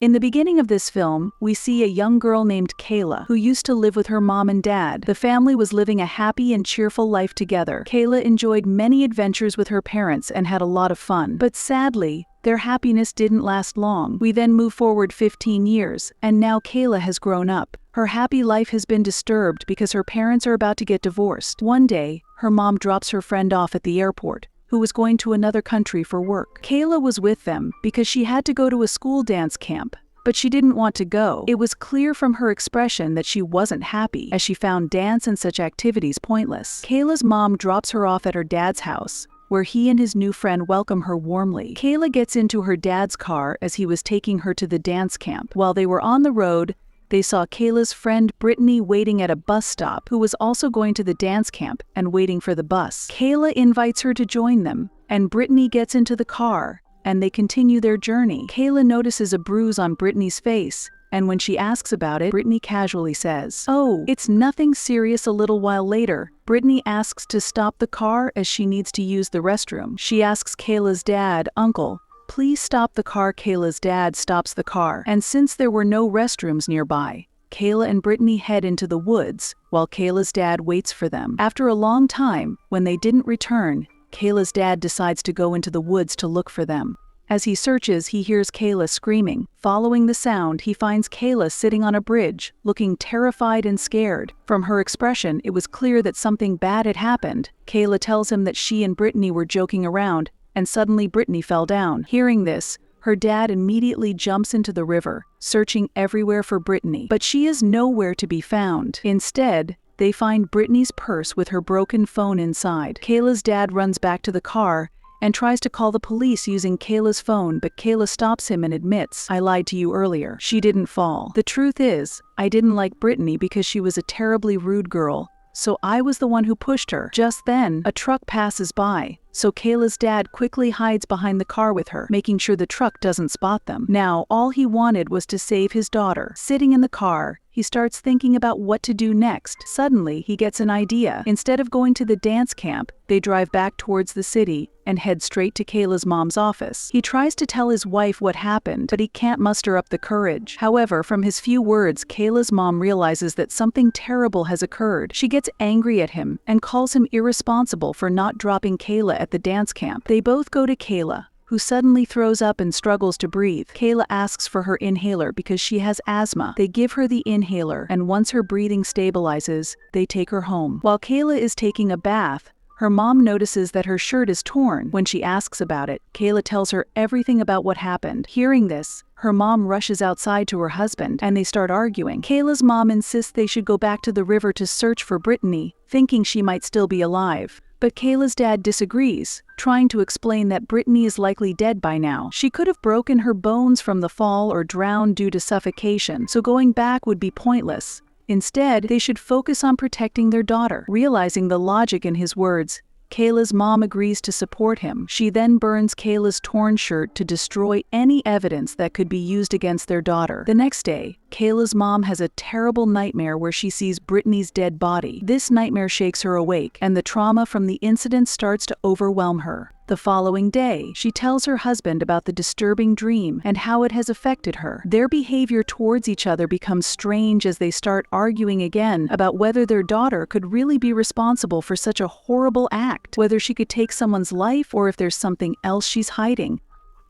In the beginning of this film, we see a young girl named Kayla, who used to live with her mom and dad. The family was living a happy and cheerful life together. Kayla enjoyed many adventures with her parents and had a lot of fun. But sadly, their happiness didn't last long. We then move forward 15 years, and now Kayla has grown up. Her happy life has been disturbed because her parents are about to get divorced. One day, her mom drops her friend off at the airport, who was going to another country for work. Kayla was with them because she had to go to a school dance camp, but she didn't want to go. It was clear from her expression that she wasn't happy, as she found dance and such activities pointless. Kayla's mom drops her off at her dad's house, where he and his new friend welcome her warmly. Kayla gets into her dad's car as he was taking her to the dance camp. While they were on the road, they saw Kayla's friend Brittany waiting at a bus stop, who was also going to the dance camp and waiting for the bus. Kayla invites her to join them, and Brittany gets into the car, and they continue their journey. Kayla notices a bruise on Brittany's face, and when she asks about it, Brittany casually says, "Oh, it's nothing serious." A little while later, Brittany asks to stop the car as she needs to use the restroom. She asks Kayla's dad, "Uncle, please stop the car." Kayla's dad stops the car, and since there were no restrooms nearby, Kayla and Brittany head into the woods, while Kayla's dad waits for them. After a long time, when they didn't return, Kayla's dad decides to go into the woods to look for them. As he searches, he hears Kayla screaming. Following the sound, he finds Kayla sitting on a bridge, looking terrified and scared. From her expression, it was clear that something bad had happened. Kayla tells him that she and Brittany were joking around, and suddenly Brittany fell down. Hearing this, her dad immediately jumps into the river, searching everywhere for Brittany, but she is nowhere to be found. Instead, they find Brittany's purse with her broken phone inside. Kayla's dad runs back to the car and tries to call the police using Kayla's phone, but Kayla stops him and admits, "I lied to you earlier. She didn't fall. The truth is, I didn't like Brittany because she was a terribly rude girl, so I was the one who pushed her." Just then, a truck passes by, so Kayla's dad quickly hides behind the car with her, making sure the truck doesn't spot them. Now, all he wanted was to save his daughter. Sitting in the car, he starts thinking about what to do next. Suddenly, he gets an idea. Instead of going to the dance camp, they drive back towards the city and head straight to Kayla's mom's office. He tries to tell his wife what happened, but he can't muster up the courage. However, from his few words, Kayla's mom realizes that something terrible has occurred. She gets angry at him and calls him irresponsible for not dropping Kayla at the dance camp. They both go to Kayla, who suddenly throws up and struggles to breathe. Kayla asks for her inhaler because she has asthma. They give her the inhaler, and once her breathing stabilizes, they take her home. While Kayla is taking a bath, her mom notices that her shirt is torn. When she asks about it, Kayla tells her everything about what happened. Hearing this, her mom rushes outside to her husband, and they start arguing. Kayla's mom insists they should go back to the river to search for Brittany, thinking she might still be alive. But Kayla's dad disagrees, trying to explain that Brittany is likely dead by now. She could have broken her bones from the fall or drowned due to suffocation, so going back would be pointless. Instead, they should focus on protecting their daughter. Realizing the logic in his words, Kayla's mom agrees to support him. She then burns Kayla's torn shirt to destroy any evidence that could be used against their daughter. The next day, Kayla's mom has a terrible nightmare where she sees Brittany's dead body. This nightmare shakes her awake, and the trauma from the incident starts to overwhelm her. The following day, she tells her husband about the disturbing dream and how it has affected her. Their behavior towards each other becomes strange as they start arguing again about whether their daughter could really be responsible for such a horrible act, whether she could take someone's life or if there's something else she's hiding.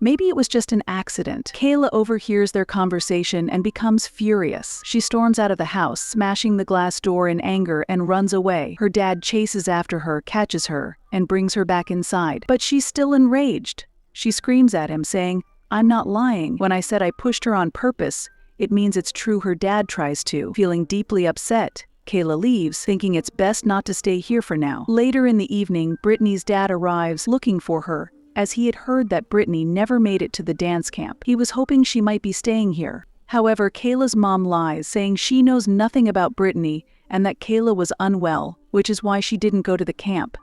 Maybe it was just an accident. Kayla overhears their conversation and becomes furious. She storms out of the house, smashing the glass door in anger, and runs away. Her dad chases after her, catches her, and brings her back inside. But she's still enraged. She screams at him, saying, "I'm not lying. When I said I pushed her on purpose, it means it's true." Her dad tries to. Feeling deeply upset, Kayla leaves, thinking it's best not to stay here for now. Later in the evening, Brittany's dad arrives, looking for her, as he had heard that Brittany never made it to the dance camp. He was hoping she might be staying here. However, Kayla's mom lies, saying she knows nothing about Brittany and that Kayla was unwell, which is why she didn't go to the camp.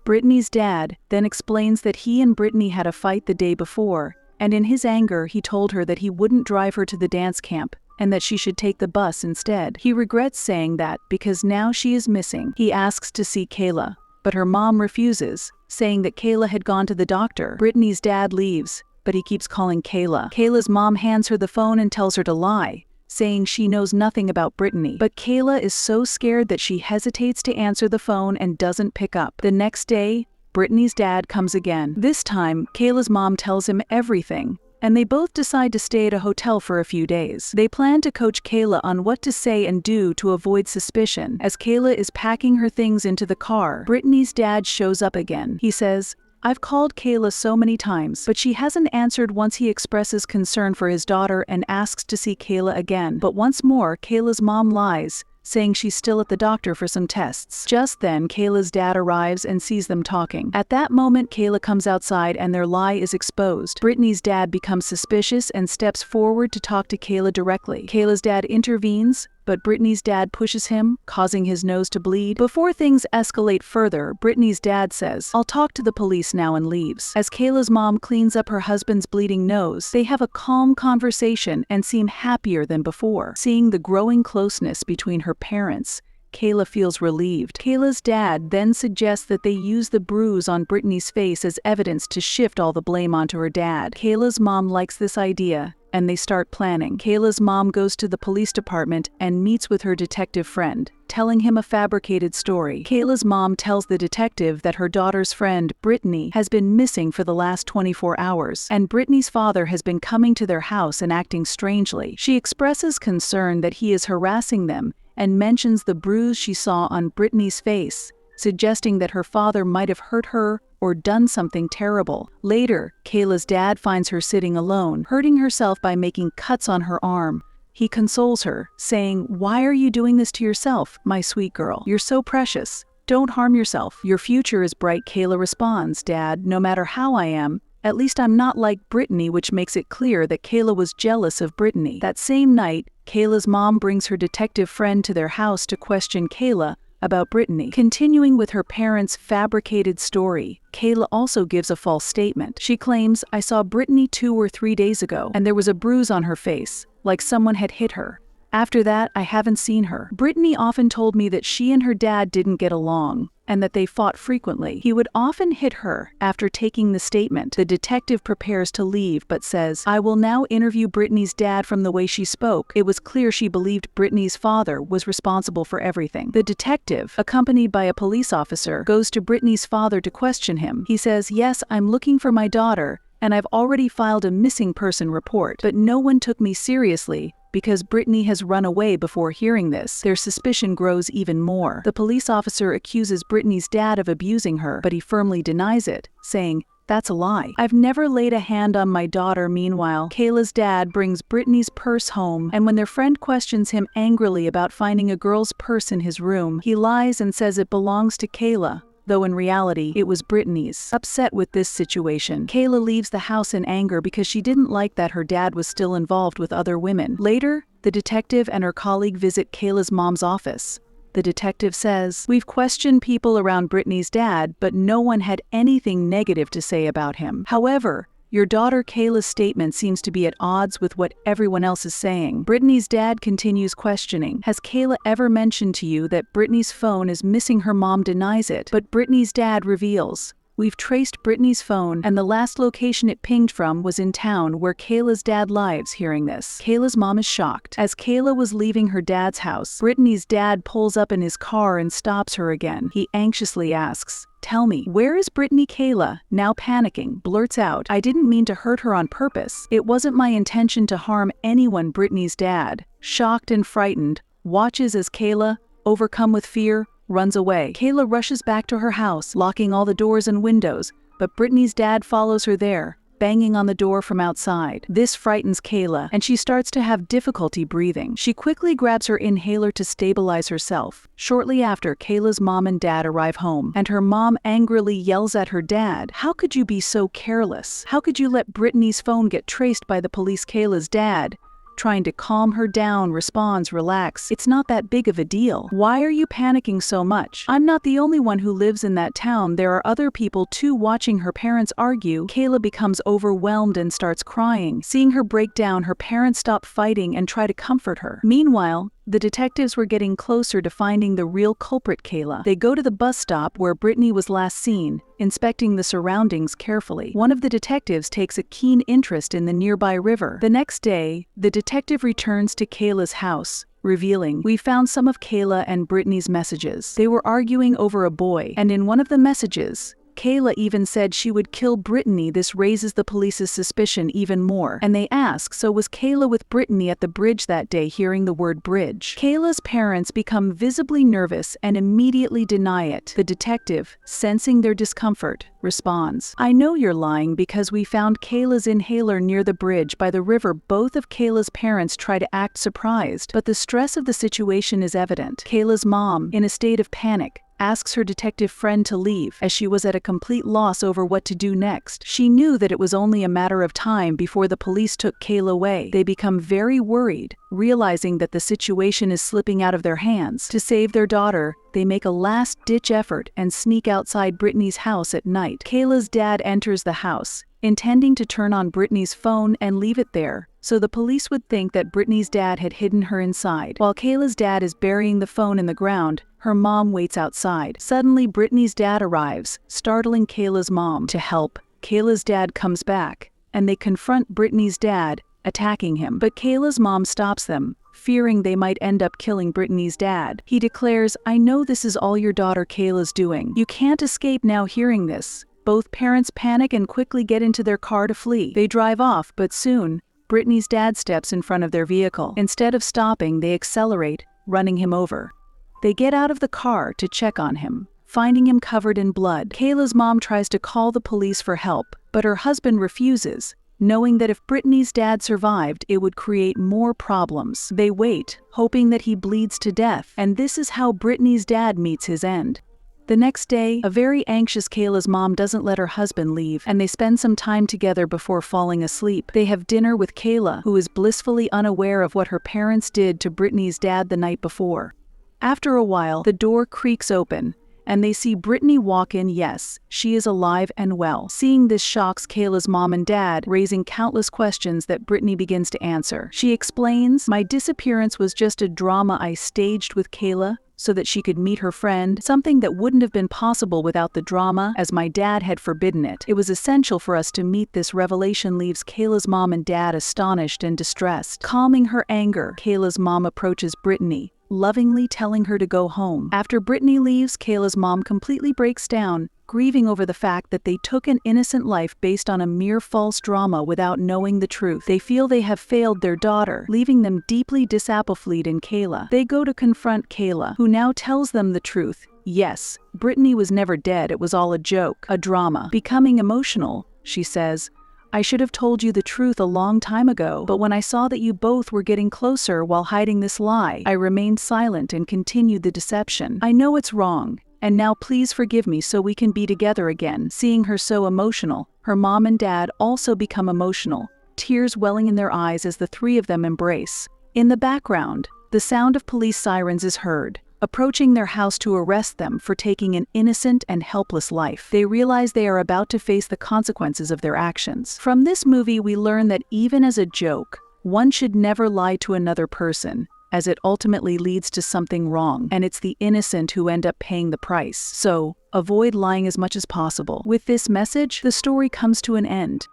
Brittany's dad then explains that he and Brittany had a fight the day before, and in his anger he told her that he wouldn't drive her to the dance camp and that she should take the bus instead. He regrets saying that because now she is missing. He asks to see Kayla, but her mom refuses, saying that Kayla had gone to the doctor. Brittany's dad leaves, but he keeps calling Kayla. Kayla's mom hands her the phone and tells her to lie, saying she knows nothing about Brittany. But Kayla is so scared that she hesitates to answer the phone and doesn't pick up. The next day, Brittany's dad comes again. This time, Kayla's mom tells him everything, and they both decide to stay at a hotel for a few days. They plan to coach Kayla on what to say and do to avoid suspicion. As Kayla is packing her things into the car, Brittany's dad shows up again. He says, "I've called Kayla so many times, but she hasn't answered." Once he expresses concern for his daughter and asks to see Kayla again. But once more, Kayla's mom lies, saying she's still at the doctor for some tests. Just then, Kayla's dad arrives and sees them talking. At that moment, Kayla comes outside and their lie is exposed. Brittany's dad becomes suspicious and steps forward to talk to Kayla directly. Kayla's dad intervenes, but Brittany's dad pushes him, causing his nose to bleed. Before things escalate further, Brittany's dad says, "I'll talk to the police now," and leaves. As Kayla's mom cleans up her husband's bleeding nose, they have a calm conversation and seem happier than before. Seeing the growing closeness between her parents, Kayla feels relieved. Kayla's dad then suggests that they use the bruise on Brittany's face as evidence to shift all the blame onto her dad. Kayla's mom likes this idea, and they start planning. Kayla's mom goes to the police department and meets with her detective friend, telling him a fabricated story. Kayla's mom tells the detective that her daughter's friend, Brittany, has been missing for the last 24 hours, and Brittany's father has been coming to their house and acting strangely. She expresses concern that he is harassing them and mentions the bruise she saw on Brittany's face, suggesting that her father might have hurt her or done something terrible. Later, Kayla's dad finds her sitting alone, hurting herself by making cuts on her arm. He consoles her, saying, "Why are you doing this to yourself, my sweet girl? You're so precious. Don't harm yourself. Your future is bright." Kayla responds, "Dad, no matter how I am, at least I'm not like Brittany," which makes it clear that Kayla was jealous of Brittany. That same night, Kayla's mom brings her detective friend to their house to question Kayla about Brittany. Continuing with her parents' fabricated story, Kayla also gives a false statement. She claims, "I saw Brittany 2 or 3 days ago, and there was a bruise on her face, like someone had hit her. After that, I haven't seen her. Brittany often told me that she and her dad didn't get along, and that they fought frequently. He would often hit her." After taking the statement, the detective prepares to leave but says, "I will now interview Brittany's dad." From the way she spoke, it was clear she believed Brittany's father was responsible for everything. The detective, accompanied by a police officer, goes to Brittany's father to question him. He says, "Yes, I'm looking for my daughter, and I've already filed a missing person report, but no one took me seriously because Brittany has run away." Before hearing this, their suspicion grows even more. The police officer accuses Brittany's dad of abusing her, but he firmly denies it, saying, "That's a lie. I've never laid a hand on my daughter." Meanwhile, Kayla's dad brings Brittany's purse home, and when their friend questions him angrily about finding a girl's purse in his room, he lies and says it belongs to Kayla, though in reality, it was Brittany's. Upset with this situation, Kayla leaves the house in anger because she didn't like that her dad was still involved with other women. Later, the detective and her colleague visit Kayla's mom's office. The detective says, "We've questioned people around Brittany's dad, but no one had anything negative to say about him. However, your daughter Kayla's statement seems to be at odds with what everyone else is saying." Brittany's dad continues questioning. "Has Kayla ever mentioned to you that Brittany's phone is missing?" Her mom denies it, but Brittany's dad reveals, "We've traced Brittany's phone, and the last location it pinged from was in town where Kayla's dad lives." Hearing this, Kayla's mom is shocked. As Kayla was leaving her dad's house, Brittany's dad pulls up in his car and stops her again. He anxiously asks, "Tell me, where is Brittany?" Kayla, now panicking, blurts out, "I didn't mean to hurt her on purpose. It wasn't my intention to harm anyone." Brittany's dad, shocked and frightened, watches as Kayla, overcome with fear, runs away. Kayla rushes back to her house, locking all the doors and windows, but Brittany's dad follows her there, banging on the door from outside. This frightens Kayla, and she starts to have difficulty breathing. She quickly grabs her inhaler to stabilize herself. Shortly after, Kayla's mom and dad arrive home, and her mom angrily yells at her dad, "How could you be so careless? How could you let Brittany's phone get traced by the police?" Kayla's dad, trying to calm her down, responds, "Relax, it's not that big of a deal. Why are you panicking so much? I'm not the only one who lives in that town. There are other people too." Watching her parents argue, Kayla becomes overwhelmed and starts crying. Seeing her break down, her parents stop fighting and try to comfort her. Meanwhile, The detectives were getting closer to finding the real culprit, Kayla. They go to the bus stop where Brittany was last seen, inspecting the surroundings carefully. One of the detectives takes a keen interest in the nearby river. The next day, the detective returns to Kayla's house, revealing, "We found some of Kayla and Brittany's messages. They were arguing over a boy, and in one of the messages, Kayla even said she would kill Brittany." This raises the police's suspicion even more, and they ask, so was Kayla with Brittany at the bridge that day? Hearing the word bridge, Kayla's parents become visibly nervous and immediately deny it. The detective, sensing their discomfort, responds, "I know you're lying because we found Kayla's inhaler near the bridge by the river." Both of Kayla's parents try to act surprised, but the stress of the situation is evident. Kayla's mom, in a state of panic, asks her detective friend to leave, as she was at a complete loss over what to do next. She knew that it was only a matter of time before the police took Kayla away. They become very worried, realizing that the situation is slipping out of their hands. To save their daughter, they make a last-ditch effort and sneak outside Brittany's house at night. Kayla's dad enters the house, intending to turn on Brittany's phone and leave it there, so the police would think that Brittany's dad had hidden her inside. While Kayla's dad is burying the phone in the ground, her mom waits outside. Suddenly, Brittany's dad arrives, startling Kayla's mom. To help, Kayla's dad comes back, and they confront Brittany's dad, attacking him. But Kayla's mom stops them, fearing they might end up killing Brittany's dad. He declares, "I know this is all your daughter Kayla's doing. You can't escape now." Hearing this, both parents panic and quickly get into their car to flee. They drive off, but soon, Brittany's dad steps in front of their vehicle. Instead of stopping, they accelerate, running him over. They get out of the car to check on him, finding him covered in blood. Kayla's mom tries to call the police for help, but her husband refuses, knowing that if Brittany's dad survived, it would create more problems. They wait, hoping that he bleeds to death, and this is how Brittany's dad meets his end. The next day, a very anxious Kayla's mom doesn't let her husband leave, and they spend some time together before falling asleep. They have dinner with Kayla, who is blissfully unaware of what her parents did to Brittany's dad the night before. After a while, the door creaks open, and they see Brittany walk in. Yes, she is alive and well. Seeing this shocks Kayla's mom and dad, raising countless questions that Brittany begins to answer. She explains, "My disappearance was just a drama I staged with Kayla so that she could meet her friend, something that wouldn't have been possible without the drama, as my dad had forbidden it. It was essential for us to meet." This revelation leaves Kayla's mom and dad astonished and distressed. Calming her anger, Kayla's mom approaches Brittany, lovingly telling her to go home. After Brittany leaves, Kayla's mom completely breaks down, grieving over the fact that they took an innocent life based on a mere false drama without knowing the truth. They feel they have failed their daughter, leaving them deeply disappointed in Kayla. They go to confront Kayla, who now tells them the truth. Yes, Brittany was never dead, it was all a joke, a drama. Becoming emotional, she says, "I should have told you the truth a long time ago, but when I saw that you both were getting closer while hiding this lie, I remained silent and continued the deception. I know it's wrong, and now please forgive me so we can be together again." Seeing her so emotional, her mom and dad also become emotional, tears welling in their eyes as the three of them embrace. In the background, the sound of police sirens is heard, approaching their house to arrest them for taking an innocent and helpless life. They realize they are about to face the consequences of their actions. From this movie, we learn that even as a joke, one should never lie to another person, as it ultimately leads to something wrong, and it's the innocent who end up paying the price. So, avoid lying as much as possible. With this message, the story comes to an end.